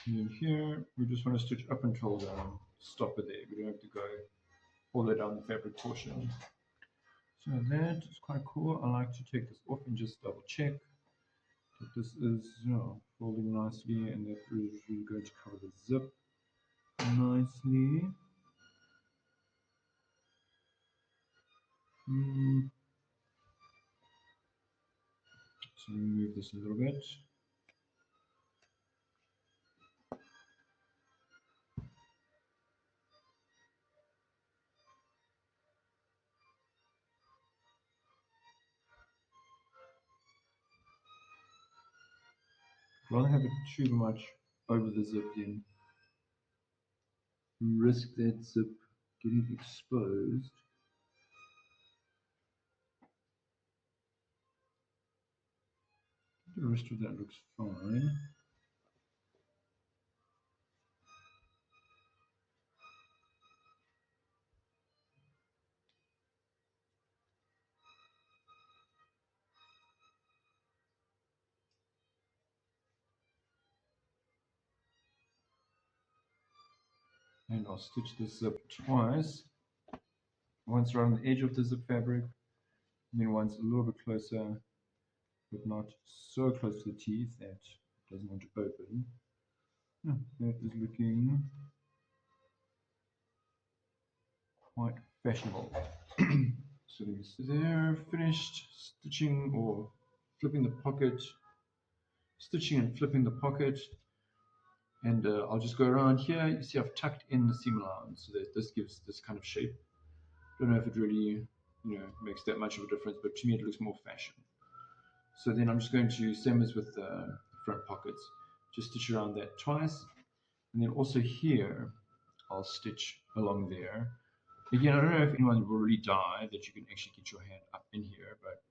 And then here, we just want to stitch up until the stopper there. We don't have to go all the way down the fabric portion. So that is quite cool. I like to take this off and just double check that this is folding nicely and that is really going to cover the zip nicely. So move this a little bit. Rather have it too much over the zip then risk that zip getting exposed. The rest of that looks fine. And I'll stitch this zip twice. Once around the edge of the zip fabric, and then once a little bit closer, but not so close to the teeth that it doesn't want to open. That is looking quite fashionable. So there, finished stitching or flipping the pocket, stitching and flipping the pocket. And I'll just go around here. You see I've tucked in the seam allowance so that this gives this kind of shape. Don't know if it really makes that much of a difference, but to me it looks more fashion. So then I'm just going to, same as with the front pockets, just stitch around that twice. And then also here, I'll stitch along there. Again, I don't know if anyone will really die that you can actually get your hand up in here, but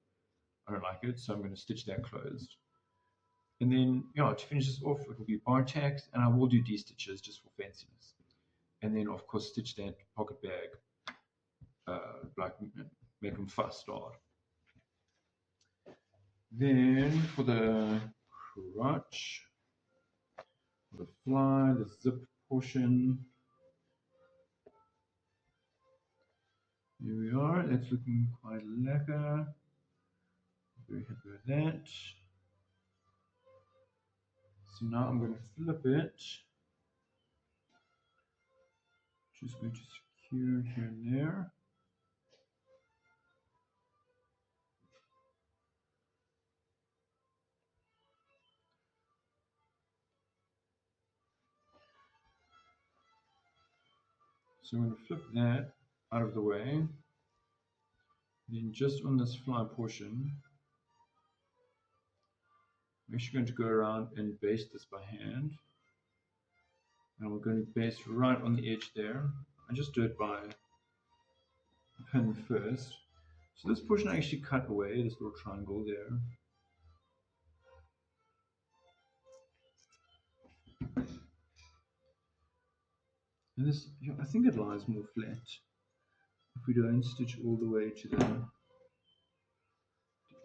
I don't like it, so I'm going to stitch that closed. And then, to finish this off, it will be bar tacks, and I will do D-stitches just for fanciness. And then, of course, stitch that pocket bag, like make them fast start. Then for the crotch, the fly, the zip portion, here we are. That's looking quite lekker. Very happy with that. So now I'm going to flip it Just going to secure here and there. So I'm going to flip that out of the way. Then just on this fly portion, I'm actually going to go around and baste this by hand. And we're going to baste right on the edge there. I just do it by pin first. So this portion I actually cut away, this little triangle there. And this, I think it lies more flat if we don't stitch all the way to the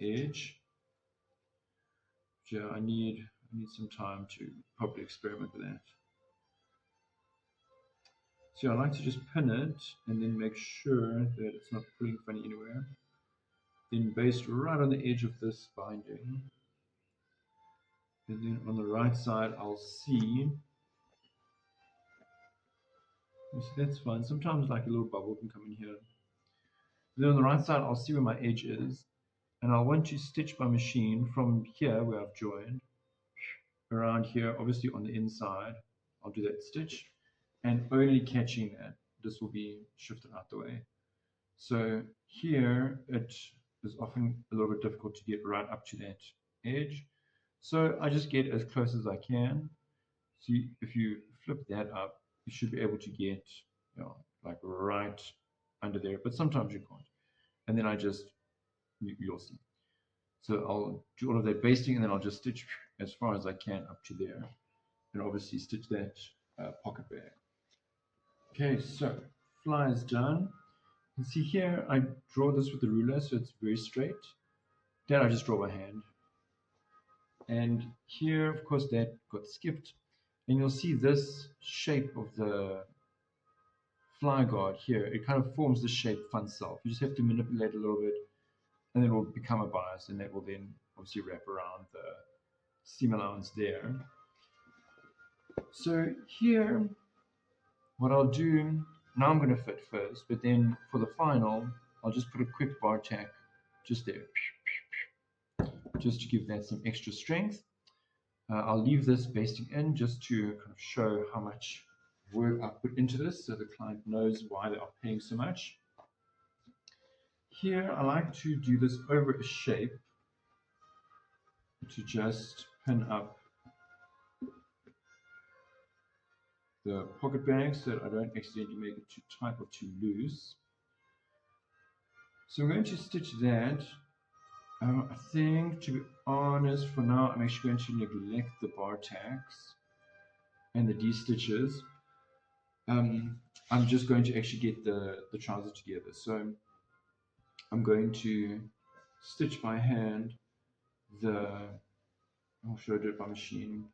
edge. Yeah, I need some time to probably experiment with that. So I like to just pin it and then make sure that it's not pulling funny anywhere. Then baste right on the edge of this binding. And then on the right side I'll see. So that's fine. Sometimes like a little bubble can come in here. Then on the right side I'll see where my edge is. And I'll want to stitch my machine from here where I've joined around here, obviously on the inside. I'll do that stitch and only catching that. This will be shifted out the way. So here it is often a little bit difficult to get right up to that edge. So I just get as close as I can. See, if you flip that up, you should be able to get, like right under there, but sometimes you can't. And then I just, you'll see. So I'll do all of that basting and then I'll just stitch as far as I can up to there. And obviously stitch that pocket bag. Okay, so fly is done. You can see here I draw this with the ruler so it's very straight. Then I just draw by hand. And here, of course, that got skipped. And you'll see this shape of the fly guard here. It kind of forms the shape fun self. You just have to manipulate a little bit and then it will become a bias and that will then obviously wrap around the seam allowance there. So here, what I'll do, now I'm going to fit first, but then for the final, I'll just put a quick bar tack just there, just to give that some extra strength. I'll leave this basting in just to kind of show how much work I put into this so the client knows why they are paying so much. Here, I like to do this over a shape to just pin up the pocket bag so that I don't accidentally make it too tight or too loose. So I'm going to stitch that. I think, to be honest, for now, I'm actually going to neglect the bar tacks and the D-stitches. I'm just going to actually get the trouser together. So I'm going to stitch by hand should I do it by machine?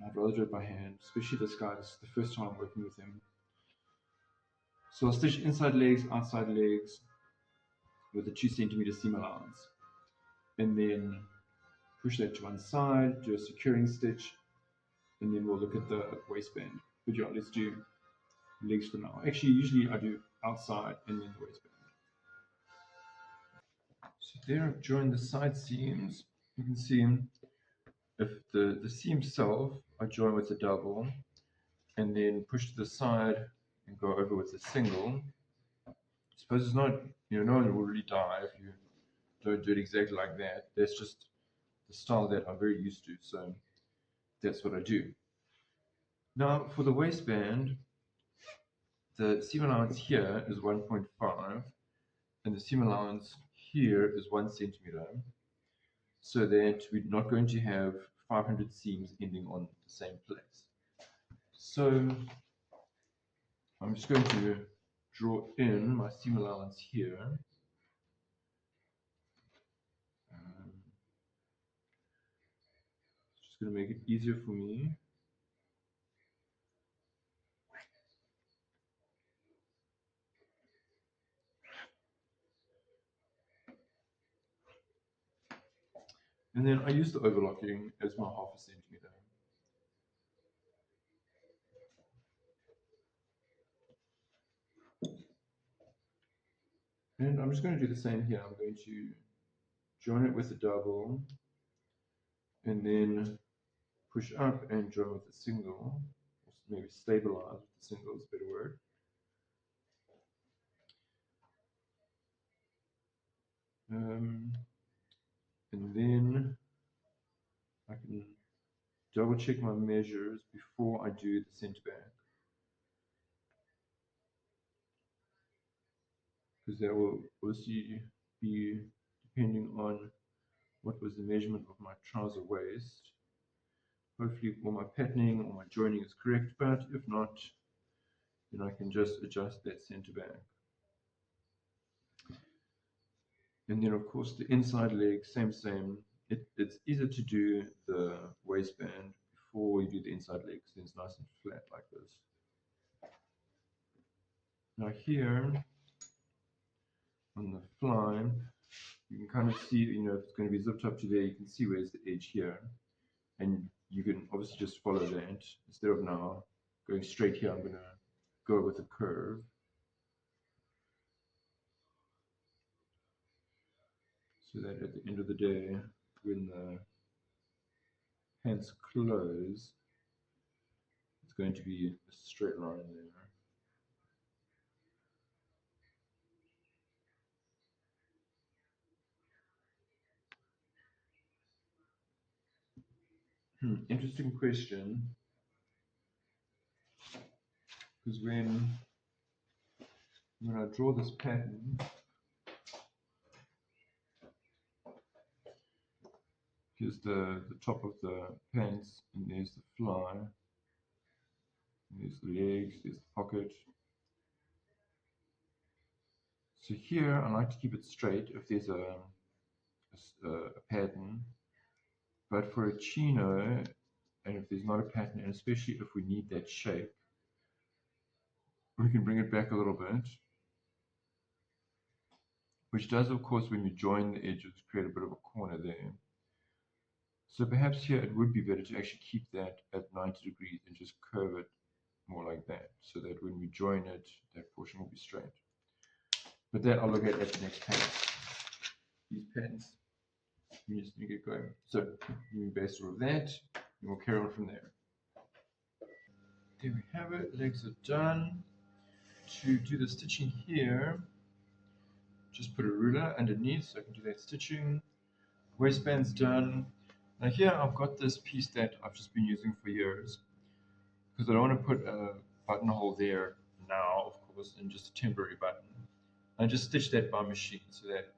I'd rather do it by hand, especially this guy. This is the first time I'm working with him. So I'll stitch inside legs, outside legs with a 2 centimeter seam allowance. And then push that to one side, do a securing stitch, and then we'll look at the waistband. But yeah, let's do legs for now. Actually, usually I do outside and then the waistband. So there I've joined the side seams. You can see if the seam self, I join with a double, and then push to the side and go over with a single. I suppose it's not, no one will really die if you don't do it exactly like that. That's just the style that I'm very used to, so that's what I do. Now for the waistband, the seam allowance here is 1.5 and the seam allowance here is 1 centimeter, so that we're not going to have 500 seams ending on the same place. So I'm just going to draw in my seam allowance here. Just going to make it easier for me. And then I use the overlocking as my 0.5 centimeter. And I'm just going to do the same here. I'm going to join it with a double and then push up and join with a single, or maybe stabilize with a single is a better word. And then I can double check my measures before I do the center back, because that will obviously be depending on what was the measurement of my trouser waist. Hopefully all my patterning or my joining is correct, but if not, then I can just adjust that center back. And then of course the inside leg, same. It's easier to do the waistband before you do the inside leg, because it's nice and flat like this. Now here on the fly, you can kind of see, if it's going to be zipped up to there, you can see where's the edge here. And you can obviously just follow that. Instead of now going straight here, I'm going to go with a curve. So that at the end of the day, when the pants close, it's going to be a straight line there. Interesting question. Because when I draw this pattern, here's the top of the pants, and there's the fly, and there's the legs, there's the pocket. So here I like to keep it straight if there's a pattern, but for a chino, and if there's not a pattern, and especially if we need that shape, we can bring it back a little bit, which does, of course, when you join the edges, create a bit of a corner there. So perhaps here it would be better to actually keep that at 90 degrees and just curve it more like that, so that when we join it, that portion will be straight. But that I'll look at the next patterns. These patterns, you just need to get going. So you base all of that, and we'll carry on from there. There we have it, legs are done. To do the stitching here, just put a ruler underneath so I can do that stitching. Waistband's done. Now here I've got this piece that I've just been using for years, because I don't want to put a buttonhole there now, of course, and just a temporary button. I just stitch that by machine so that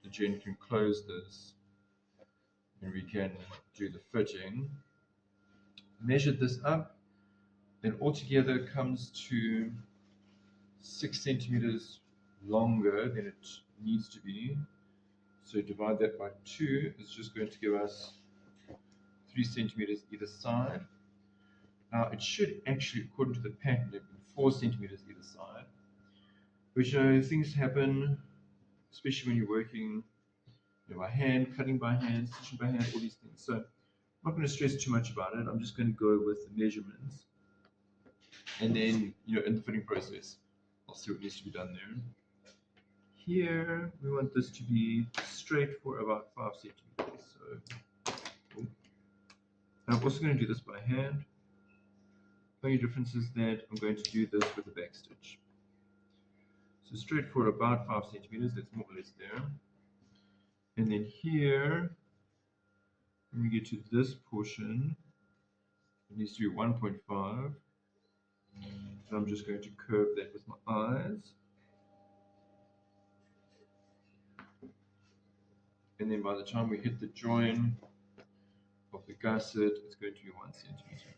the Jen can close this and we can do the fitting. Measured this up, and altogether comes to 6 centimeters longer than it needs to be. So divide that by 2, it's just going to give us 3 centimeters either side. Now it should actually, according to the pattern, have been 4 centimeters either side. Which things happen, especially when you're working by hand, cutting by hand, stitching by hand, all these things. So I'm not going to stress too much about it. I'm just going to go with the measurements. And then, in the fitting process, I'll see what needs to be done there. Here, we want this to be straight for about 5 centimeters. So, cool. I'm also going to do this by hand. The only difference is that I'm going to do this with a back stitch. So straight for about 5 centimeters, that's more or less there. And then here, when we get to this portion, it needs to be 1.5. So I'm just going to curve that with my eyes. And then by the time we hit the join of the gusset, it's going to be 1 centimeter.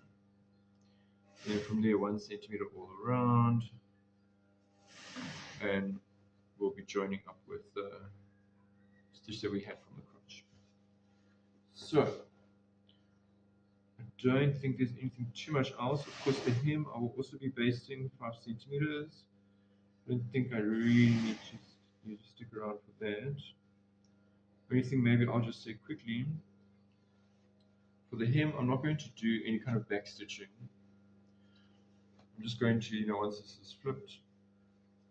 And from there, 1 centimeter all around. And we'll be joining up with the stitch that we had from the crotch. So, I don't think there's anything too much else. Of course, the hem I will also be basting 5 centimeters. I don't think I really need to stick around for that. Only thing maybe I'll just say quickly, for the hem, I'm not going to do any kind of back stitching. I'm just going to, once this is flipped,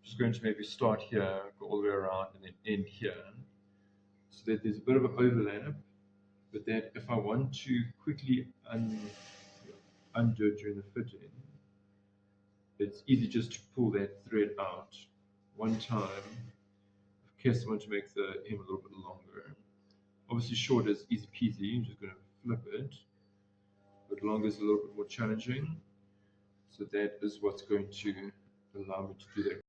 just going to maybe start here, go all the way around, and then end here, so that there's a bit of an overlap. But that if I want to quickly undo it during the fitting, it's easy just to pull that thread out one time. In case I want to make the hem a little bit longer. Obviously short is easy peasy, I'm just going to flip it. But longer is a little bit more challenging. So that is what's going to allow me to do that